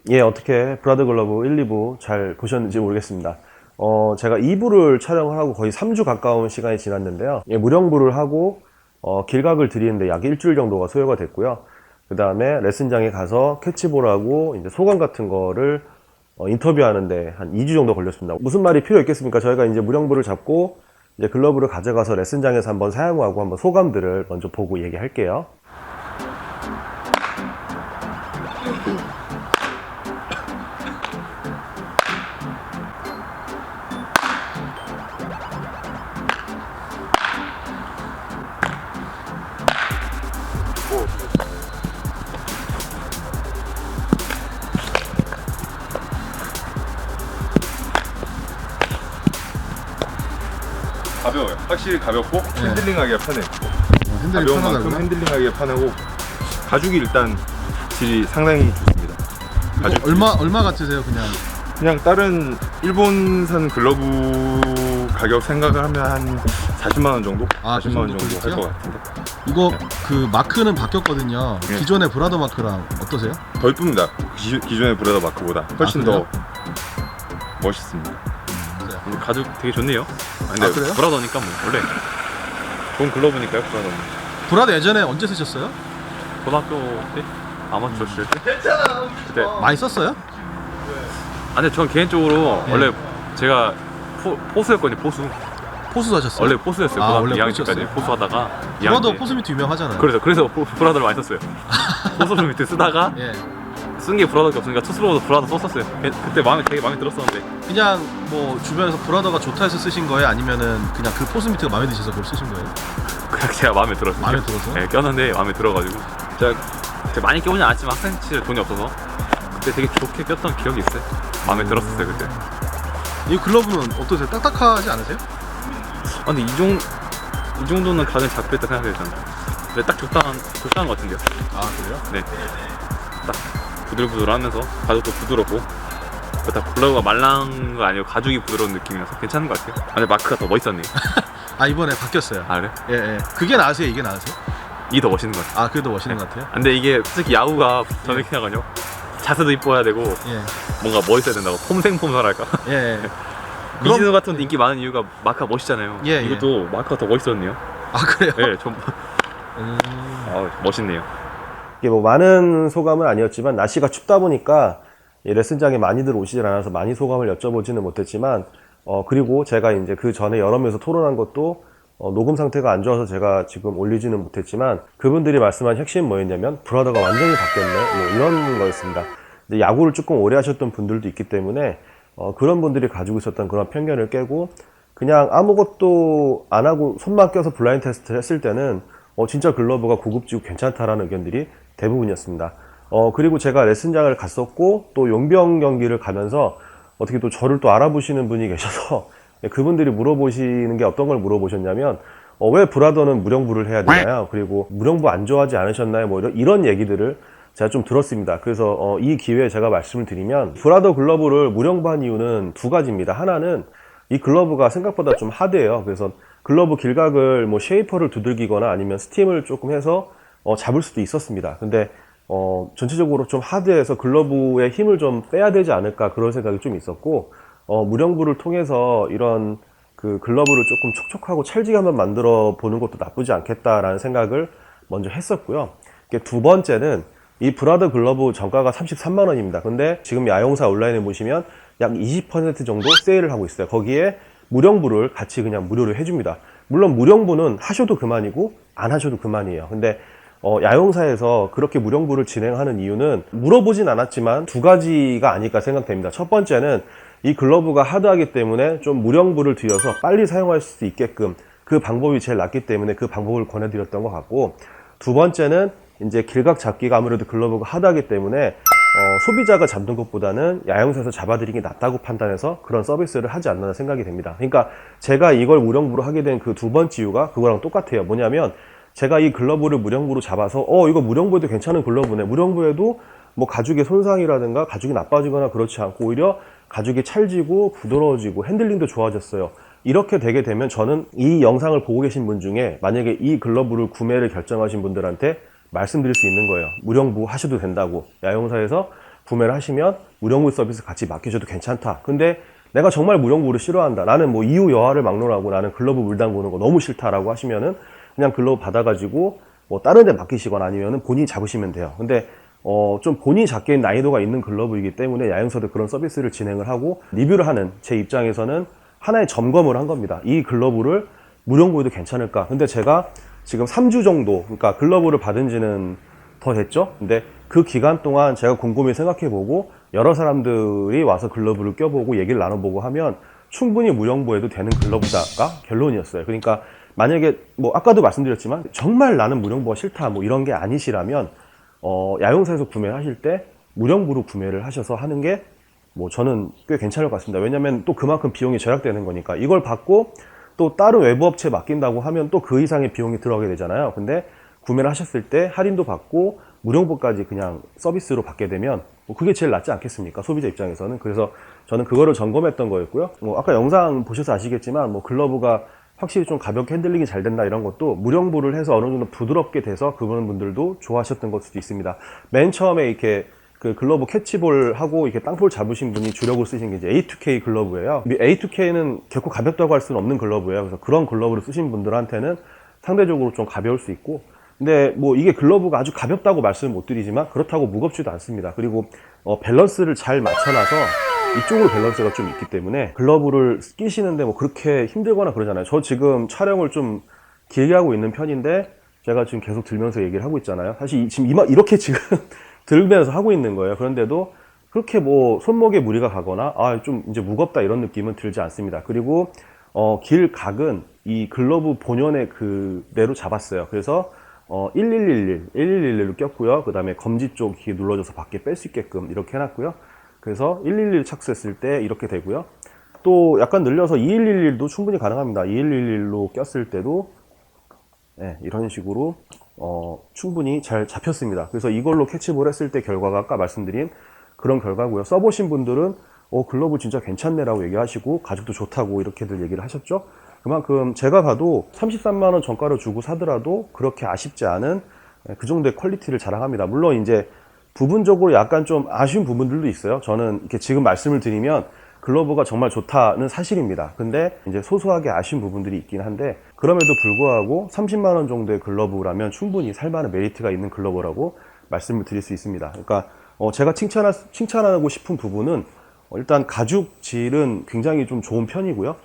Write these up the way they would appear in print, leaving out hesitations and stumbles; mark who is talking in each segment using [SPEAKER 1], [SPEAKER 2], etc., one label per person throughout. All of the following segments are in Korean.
[SPEAKER 1] 예, 어떻게 브라더 글러브 1, 2부 잘 보셨는지 모르겠습니다. 제가 2부를 촬영을 하고 거의 3주 가까운 시간이 지났는데요. 예, 무령부를 하고 길각을 들이는데 약 일주일 정도가 소요가 됐고요. 그 다음에 레슨장에 가서 캐치볼하고 이제 소감 같은 거를 인터뷰하는데 한 2주 정도 걸렸습니다. 무슨 말이 필요 있겠습니까? 저희가 이제 무령부를 잡고 이제 글러브를 가져가서 레슨장에서 한번 사용하고 한번 소감들을 먼저 보고 얘기할게요.
[SPEAKER 2] 가벼워요. 확실히 가볍고 핸들링하기가 편해.
[SPEAKER 3] 핸들이
[SPEAKER 2] 가벼운 만큼
[SPEAKER 3] 편하다고요?
[SPEAKER 2] 핸들링하기가 편하고 가죽이 일단 질이 상당히 좋습니다. 가죽
[SPEAKER 3] 얼마 같으세요?
[SPEAKER 2] 그냥 다른 일본산 글러브 가격 생각을 하면 한 40만 원 정도?
[SPEAKER 3] 아,
[SPEAKER 2] 40만 원
[SPEAKER 3] 그
[SPEAKER 2] 정도
[SPEAKER 3] 정도
[SPEAKER 2] 할 것 같은데.
[SPEAKER 3] 이거 그 마크는 바뀌었거든요.
[SPEAKER 2] 네.
[SPEAKER 3] 기존의 브라더 마크랑 어떠세요?
[SPEAKER 2] 더 이쁩니다. 기존의 브라더 마크보다 훨씬 더
[SPEAKER 3] 그래요?
[SPEAKER 2] 멋있습니다.
[SPEAKER 4] 근데 가죽 되게 좋네요. 근데
[SPEAKER 3] 아, 그래요?
[SPEAKER 4] 브라더니까 뭐 원래 좋은 글러브니까요. 브라더는
[SPEAKER 3] 브라더 예전에 언제 쓰셨어요?
[SPEAKER 4] 고등학교 때 아마추어 칠 때. 그때
[SPEAKER 3] 많이 썼어요?
[SPEAKER 4] 아 근데 전 개인적으로
[SPEAKER 3] 네.
[SPEAKER 4] 원래 제가 포수였거든요.
[SPEAKER 3] 포수 하셨어요?
[SPEAKER 4] 원래 포수였어요.
[SPEAKER 3] 아,
[SPEAKER 4] 고등학교
[SPEAKER 3] 원래
[SPEAKER 4] 2학년 때까지
[SPEAKER 3] 포수였어요?
[SPEAKER 4] 포수 하다가
[SPEAKER 3] 브라더
[SPEAKER 4] 2학년 때.
[SPEAKER 3] 포수 밑 유명하잖아요.
[SPEAKER 4] 그래서 브라더를 많이 썼어요. 포수를 밑에 쓰다가
[SPEAKER 3] 예.
[SPEAKER 4] 쓴 게 브라더가 없으니까 투수로도 브라더 썼었어요. 그때 되게 마음에 들었었는데
[SPEAKER 3] 그냥 뭐 주변에서 브라더가 좋다 해서 쓰신 거예요? 아니면은 그냥 그 포수 밑가 마음에 드셔서 그걸 쓰신 거예요?
[SPEAKER 4] 그냥 제가 마음에 들었어요.
[SPEAKER 3] 마음에 들어서?
[SPEAKER 4] 네, 꼈는데 마음에 들어가지고 제가 많이 껴보진 않았지만 학생 시절 돈이 없어서 그때 되게 좋게 꼈던 기억이 있어요. 마음에 들었었어요 그때.
[SPEAKER 3] 이 글러브는 어떠세요? 딱딱하지 않으세요?
[SPEAKER 4] 아, 근데 이 정도는 가장 잡혔다 생각해요 저는. 근데 딱 적당한 것 같은데요.
[SPEAKER 3] 아, 그래요?
[SPEAKER 4] 네. 딱 부들부들하면서 가죽도 부드럽고 다 글러브가 말랑한 거 아니고 가죽이 부드러운 느낌이라서 괜찮은 것 같아요. 아, 근데 마크가 더 멋있었네요.
[SPEAKER 3] 아, 이번에 바뀌었어요.
[SPEAKER 4] 아 그래?
[SPEAKER 3] 예, 예. 그게 나으세요? 이게 나으세요?
[SPEAKER 4] 이게 더 멋있는 것 같아요.
[SPEAKER 3] 아, 그래도 멋있는 것 같아요?
[SPEAKER 4] 아, 근데 이게 솔직히 야구가 저는 생각하거든요. 자세도 이뻐야 되고
[SPEAKER 3] 예.
[SPEAKER 4] 뭔가 멋있어야 된다고 폼생폼사랄까.
[SPEAKER 3] 예, 예.
[SPEAKER 4] 미즈노 같은 데 인기 많은 이유가 마크가 멋있잖아요.
[SPEAKER 3] 예, 예.
[SPEAKER 4] 이것도 마크가 더 멋있었네요.
[SPEAKER 3] 아, 그래요?
[SPEAKER 4] 네, 좀
[SPEAKER 3] 음.
[SPEAKER 4] 멋있네요.
[SPEAKER 1] 이게 뭐 많은 소감은 아니었지만 날씨가 춥다 보니까 이 레슨장에 많이들 오시질 않아서 많이 소감을 여쭤보지는 못했지만 그리고 제가 이제 그 전에 여러 명에서 토론한 것도 녹음 상태가 안 좋아서 제가 지금 올리지는 못했지만 그분들이 말씀한 핵심 뭐였냐면 브라더가 완전히 바뀌었네 뭐 이런 거였습니다. 근데 야구를 조금 오래 하셨던 분들도 있기 때문에 그런 분들이 가지고 있었던 그런 편견을 깨고 그냥 아무것도 안 하고 손만 껴서 블라인드 테스트를 했을 때는 진짜 글러브가 고급지고 괜찮다라는 의견들이 대부분이었습니다. 그리고 제가 레슨장을 갔었고 또 용병 경기를 가면서 어떻게 또 저를 또 알아보시는 분이 계셔서 그분들이 물어보시는 게 어떤 걸 물어보셨냐면 왜 브라더는 무령부를 해야 되나요? 그리고 무령부 안 좋아하지 않으셨나요? 뭐 이런 얘기들을 제가 좀 들었습니다. 그래서 이 기회에 제가 말씀을 드리면 브라더 글러브를 무령부한 이유는 두 가지입니다. 하나는 이 글러브가 생각보다 좀 하드해요. 그래서 글러브 길각을 뭐 쉐이퍼를 두들기거나 아니면 스팀을 조금 해서 잡을 수도 있었습니다. 근데 전체적으로 좀 하드해서 글러브의 힘을 좀 빼야 되지 않을까 그런 생각이 좀 있었고 무령부를 통해서 이런 그 글러브를 조금 촉촉하고 찰지게 한번 만들어 보는 것도 나쁘지 않겠다라는 생각을 먼저 했었고요. 두 번째는 이 브라더 글러브 정가가 33만 원입니다. 근데 지금 야용사 온라인에 보시면 약 20% 정도 세일을 하고 있어요. 거기에 무령부를 같이 그냥 무료로 해줍니다. 물론 무령부는 하셔도 그만이고 안 하셔도 그만이에요. 근데 야용사에서 그렇게 무령부를 진행하는 이유는 물어보진 않았지만 두 가지가 아닐까 생각됩니다. 첫 번째는 이 글러브가 하드하기 때문에 좀 무령부를 들여서 빨리 사용할 수 있게끔 그 방법이 제일 낫기 때문에 그 방법을 권해드렸던 것 같고, 두 번째는 이제 길각 잡기가 아무래도 글러브가 하드하기 때문에 소비자가 잡는 것보다는 야영사에서 잡아드리는 게 낫다고 판단해서 그런 서비스를 하지 않나 생각이 됩니다. 그러니까 제가 이걸 무령부로 하게 된 그 두 번째 이유가 그거랑 똑같아요. 뭐냐면 제가 이 글러브를 무령부로 잡아서 이거 무령부에도 괜찮은 글러브네, 무령부에도 뭐 가죽의 손상이라든가 가죽이 나빠지거나 그렇지 않고 오히려 가죽이 찰지고 부드러워지고 핸들링도 좋아졌어요. 이렇게 되게 되면 저는 이 영상을 보고 계신 분 중에 만약에 이 글러브를 구매를 결정하신 분들한테 말씀드릴 수 있는 거예요. 무령부 하셔도 된다고. 야영사에서 구매를 하시면 무령구 서비스 같이 맡겨줘도 괜찮다. 근데 내가 정말 무령구를 싫어한다. 나는 뭐 이유 여하를 막론하고 나는 글러브 물 담그는 거 너무 싫다라고 하시면은 그냥 글러브 받아가지고 뭐 다른 데 맡기시거나 아니면은 본인이 잡으시면 돼요. 근데 좀 본인이 잡기엔 난이도가 있는 글러브이기 때문에 야영사도 그런 서비스를 진행을 하고 리뷰를 하는 제 입장에서는 하나의 점검을 한 겁니다. 이 글러브를 무령구에도 괜찮을까? 근데 제가 지금 3주 정도, 그러니까 글러브를 받은 지는 더 됐죠? 근데 그 기간 동안 제가 곰곰이 생각해보고 여러 사람들이 와서 글러브를 껴보고 얘기를 나눠보고 하면 충분히 무령부에도 되는 글러브다가 결론이었어요. 그러니까 만약에 뭐 아까도 말씀드렸지만 정말 나는 무령부가 싫다 뭐 이런 게 아니시라면 야영사에서 구매를 하실 때 무령부로 구매를 하셔서 하는 게 뭐 저는 꽤 괜찮을 것 같습니다. 왜냐면 또 그만큼 비용이 절약되는 거니까 이걸 받고 또 다른 외부 업체에 맡긴다고 하면 또 그 이상의 비용이 들어가게 되잖아요. 근데 구매를 하셨을 때 할인도 받고 무령부까지 그냥 서비스로 받게 되면 뭐 그게 제일 낫지 않겠습니까? 소비자 입장에서는. 그래서 저는 그거를 점검했던 거였고요. 뭐 아까 영상 보셔서 아시겠지만 뭐 글러브가 확실히 좀 가볍게 핸들링이 잘 된다 이런 것도 무령부를 해서 어느 정도 부드럽게 돼서 그분 분들도 좋아하셨던 걸 수도 있습니다. 맨 처음에 이렇게 그 글러브 캐치볼 하고 이렇게 땅볼 잡으신 분이 주력으로 쓰신 게 이제 A2K 글러브예요. A2K는 결코 가볍다고 할 수는 없는 글러브예요. 그래서 그런 글러브를 쓰신 분들한테는 상대적으로 좀 가벼울 수 있고, 근데 뭐 이게 글러브가 아주 가볍다고 말씀을 못 드리지만 그렇다고 무겁지도 않습니다. 그리고 밸런스를 잘 맞춰놔서 이쪽으로 밸런스가 좀 있기 때문에 글러브를 끼시는데 뭐 그렇게 힘들거나 그러잖아요. 저 지금 촬영을 좀 길게 하고 있는 편인데 제가 지금 계속 들면서 얘기를 하고 있잖아요. 사실 지금 이렇게 지금 들면서 하고 있는 거예요. 그런데도 그렇게 뭐 손목에 무리가 가거나 좀 이제 무겁다 이런 느낌은 들지 않습니다. 그리고 길 각은 이 글러브 본연의 그대로 잡았어요. 그래서 1111로 꼈고요. 그 다음에 검지 쪽 이렇게 눌러줘서 밖에 뺄 수 있게끔 이렇게 해놨고요. 그래서 111 착수했을 때 이렇게 되고요. 또 약간 늘려서 2111도 충분히 가능합니다. 2111로 꼈을 때도 네, 이런 식으로 충분히 잘 잡혔습니다. 그래서 이걸로 캐치볼 했을 때 결과가 아까 말씀드린 그런 결과고요. 써보신 분들은 글러브 진짜 괜찮네라고 얘기하시고 가죽도 좋다고 이렇게들 얘기를 하셨죠. 그만큼 제가 봐도 33만원 정가로 주고 사더라도 그렇게 아쉽지 않은 그 정도의 퀄리티를 자랑합니다. 물론 이제 부분적으로 약간 좀 아쉬운 부분들도 있어요. 저는 이렇게 지금 말씀을 드리면 글러브가 정말 좋다는 사실입니다. 근데 이제 소소하게 아쉬운 부분들이 있긴 한데 그럼에도 불구하고 30만원 정도의 글러브라면 충분히 살만한 메리트가 있는 글러브라고 말씀을 드릴 수 있습니다. 그러니까 제가 칭찬하고 싶은 부분은 일단 가죽 질은 굉장히 좀 좋은 편이고요.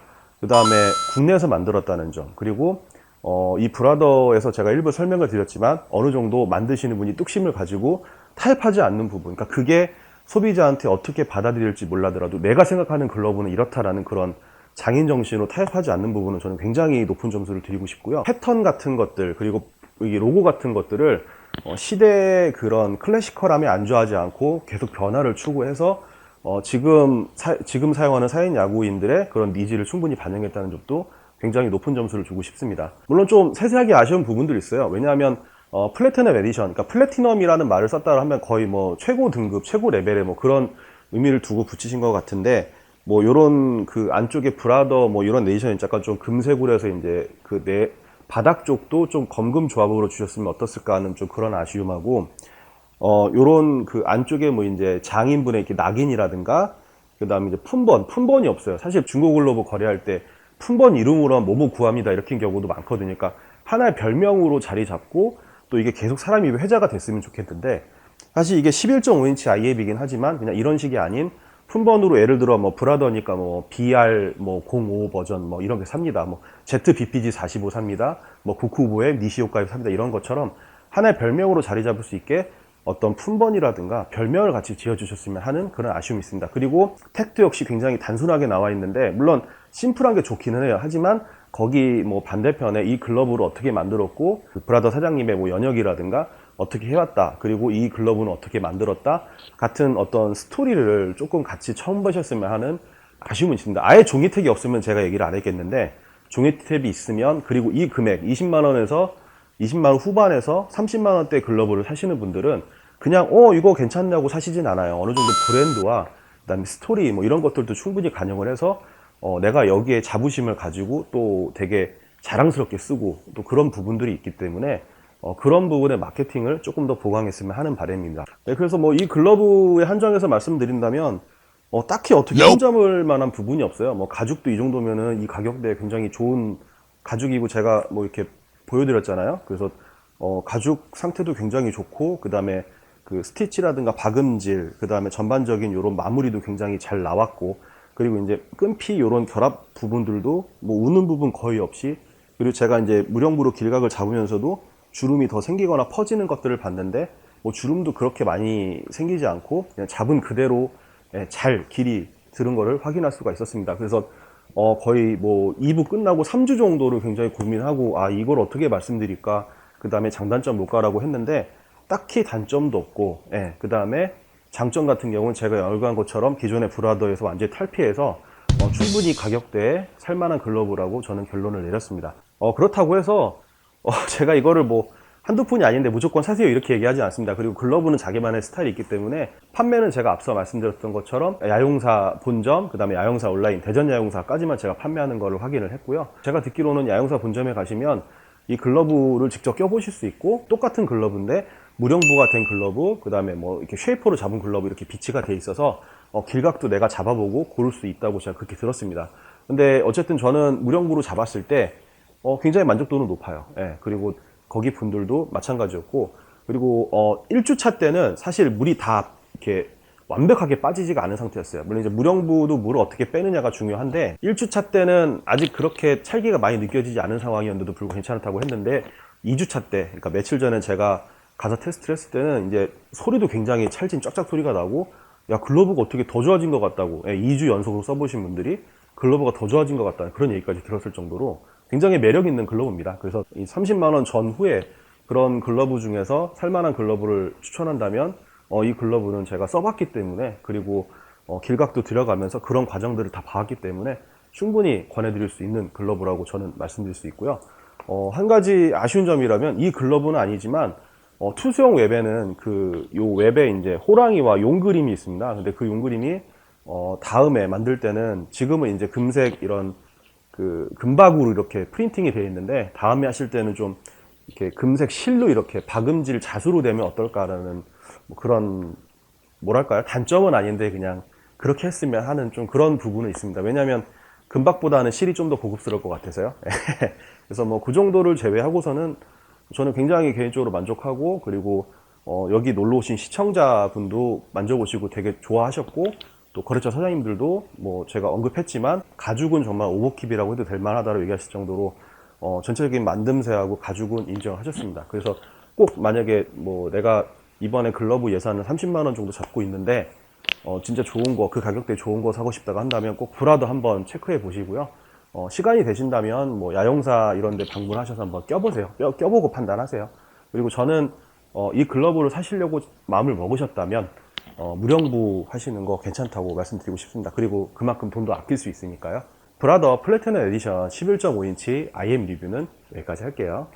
[SPEAKER 1] 그 다음에 국내에서 만들었다는 점, 그리고 이 브라더에서 제가 일부 설명을 드렸지만 어느 정도 만드시는 분이 뚝심을 가지고 타협하지 않는 부분, 그러니까 그게 소비자한테 어떻게 받아들일지 몰라더라도 내가 생각하는 글러브는 이렇다라는 그런 장인 정신으로 타협하지 않는 부분은 저는 굉장히 높은 점수를 드리고 싶고요. 패턴 같은 것들, 그리고 이 로고 같은 것들을 시대의 그런 클래시컬함에 안주하지 않고 계속 변화를 추구해서 지금 사용하는 사인 야구인들의 그런 니즈를 충분히 반영했다는 점도 굉장히 높은 점수를 주고 싶습니다. 물론 좀 세세하게 아쉬운 부분들이 있어요. 왜냐하면 플래티넘 에디션, 그러니까 플래티넘이라는 말을 썼다 하면 거의 뭐 최고 등급, 최고 레벨의 뭐 그런 의미를 두고 붙이신 것 같은데, 뭐 요런 그 안쪽에 브라더 뭐 이런 에디션이 약간 좀 금색으로 해서 이제 그 바닥 쪽도 좀 검금 조합으로 주셨으면 어떻을까 하는 좀 그런 아쉬움하고, 요런 그 안쪽에 뭐 이제 장인분의 이렇게 낙인이라든가, 그 다음에 이제 품번이 없어요. 사실 중고 글러브 거래할 때 품번 이름으로 뭐뭐 구합니다 이렇게 경우도 많거든요. 그러니까 하나의 별명으로 자리 잡고 또 이게 계속 사람이 회자가 됐으면 좋겠는데, 사실 이게 11.5인치 IAB이긴 하지만 그냥 이런 식이 아닌 품번으로 예를 들어 뭐 브라더니까 뭐 BR 뭐 05 버전 뭐 이런 게 삽니다. 뭐 ZBPG 45 삽니다. 뭐 구쿠보의 니시오카이 삽니다. 이런 것처럼 하나의 별명으로 자리 잡을 수 있게 어떤 품번이라든가 별명을 같이 지어주셨으면 하는 그런 아쉬움이 있습니다. 그리고 택도 역시 굉장히 단순하게 나와 있는데, 물론 심플한 게 좋기는 해요. 하지만 거기 뭐 반대편에 이 글러브를 어떻게 만들었고, 그 브라더 사장님의 뭐 연역이라든가 어떻게 해왔다, 그리고 이 글러브는 어떻게 만들었다 같은 어떤 스토리를 조금 같이 처음 보셨으면 하는 아쉬움은 있습니다. 아예 종이택이 없으면 제가 얘기를 안 했겠는데, 종이택이 있으면, 그리고 이 금액 20만원에서 20만원 후반에서 30만원대 글러브를 사시는 분들은 그냥 이거 괜찮냐고 사시진 않아요. 어느 정도 브랜드와 그다음에 스토리 뭐 이런 것들도 충분히 반영을 해서 내가 여기에 자부심을 가지고 또 되게 자랑스럽게 쓰고 또 그런 부분들이 있기 때문에 그런 부분의 마케팅을 조금 더 보강했으면 하는 바람입니다. 네, 그래서 뭐 이 글러브에 한정해서 말씀드린다면 딱히 어떻게 흠잡을 만한 부분이 없어요. 뭐 가죽도 이 정도면은 이 가격대에 굉장히 좋은 가죽이고, 제가 뭐 이렇게 보여드렸잖아요. 그래서 가죽 상태도 굉장히 좋고, 그 다음에 그 스티치라든가 박음질, 그 다음에 전반적인 이런 마무리도 굉장히 잘 나왔고, 그리고 이제 끈피 이런 결합 부분들도 뭐 우는 부분 거의 없이, 그리고 제가 이제 무령부로 길각을 잡으면서도 주름이 더 생기거나 퍼지는 것들을 봤는데, 뭐 주름도 그렇게 많이 생기지 않고 그냥 잡은 그대로 잘 길이 들은 거를 확인할 수가 있었습니다. 그래서 거의 뭐 2부 끝나고 3주 정도를 굉장히 고민하고, 이걸 어떻게 말씀드릴까, 그 다음에 장단점 뭘까라고 했는데, 딱히 단점도 없고, 그 다음에 장점 같은 경우는 제가 열거한 것처럼 기존의 브라더에서 완전히 탈피해서 충분히 가격대에 살만한 글러브라고 저는 결론을 내렸습니다. 그렇다고 해서 제가 이거를 뭐 한두 푼이 아닌데 무조건 사세요 이렇게 얘기하지 않습니다. 그리고 글러브는 자기만의 스타일이 있기 때문에, 판매는 제가 앞서 말씀드렸던 것처럼 야용사 본점, 그 다음에 야용사 온라인, 대전 야용사까지만 제가 판매하는 거를 확인을 했고요. 제가 듣기로는 야용사 본점에 가시면 이 글러브를 직접 껴보실 수 있고, 똑같은 글러브인데 무령부가 된 글러브, 그 다음에 뭐 이렇게 쉐이퍼로 잡은 글러브 이렇게 비치가 돼 있어서 길각도 내가 잡아보고 고를 수 있다고 제가 그렇게 들었습니다. 근데 어쨌든 저는 무령부로 잡았을 때 굉장히 만족도는 높아요. 그리고 거기 분들도 마찬가지였고, 그리고 1주차 때는 사실 물이 다 이렇게 완벽하게 빠지지가 않은 상태였어요. 물론 이제 무령부도 물을 어떻게 빼느냐가 중요한데, 1주차 때는 아직 그렇게 찰기가 많이 느껴지지 않은 상황이었는데도 불구하고 괜찮다고 했는데, 2주차 때, 그러니까 며칠 전에 제가 가서 테스트를 했을 때는 이제 소리도 굉장히 찰진 쫙쫙 소리가 나고, 야, 글러브가 어떻게 더 좋아진 것 같다고, 2주 연속으로 써보신 분들이 글러브가 더 좋아진 것 같다는 그런 얘기까지 들었을 정도로 굉장히 매력 있는 글러브입니다. 그래서 이 30만원 전후에 그런 글러브 중에서 살만한 글러브를 추천한다면 이 글러브는 제가 써봤기 때문에, 그리고 길각도 들어가면서 그런 과정들을 다 봐왔기 때문에 충분히 권해드릴 수 있는 글러브라고 저는 말씀드릴 수 있고요. 한 가지 아쉬운 점이라면, 이 글러브는 아니지만 투수용 웹에는 요 웹에 이제 호랑이와 용 그림이 있습니다. 근데 그 용 그림이 다음에 만들 때는, 지금은 이제 금색 이런 그 금박으로 이렇게 프린팅이 되어 있는데, 다음에 하실 때는 좀 이렇게 금색 실로 이렇게 박음질 자수로 되면 어떨까라는 뭐 그런, 뭐랄까요, 단점은 아닌데 그냥 그렇게 했으면 하는 좀 그런 부분은 있습니다. 왜냐하면 금박보다는 실이 좀 더 고급스러울 것 같아서요. 그래서 뭐 그 정도를 제외하고서는 저는 굉장히 개인적으로 만족하고, 그리고 여기 놀러 오신 시청자분도 만져보시고 되게 좋아하셨고, 또 거래처 사장님들도 뭐 제가 언급했지만 가죽은 정말 오버킵이라고 해도 될 만하다고 얘기하실 정도로 전체적인 만듦새하고 가죽은 인정하셨습니다. 그래서 꼭 만약에 뭐 내가 이번에 글러브 예산은 30만원 정도 잡고 있는데 진짜 좋은 거, 그 가격대에 좋은 거 사고 싶다고 한다면 꼭 브라더 한번 체크해 보시고요. 시간이 되신다면 뭐 야용사 이런 데 방문하셔서 한번 껴보세요. 껴보고 판단하세요. 그리고 저는 이 글러브를 사시려고 마음을 먹으셨다면 무령부 하시는 거 괜찮다고 말씀드리고 싶습니다. 그리고 그만큼 돈도 아낄 수 있으니까요. 브라더 플래티넘 에디션 11.5인치 IM 리뷰는 여기까지 할게요.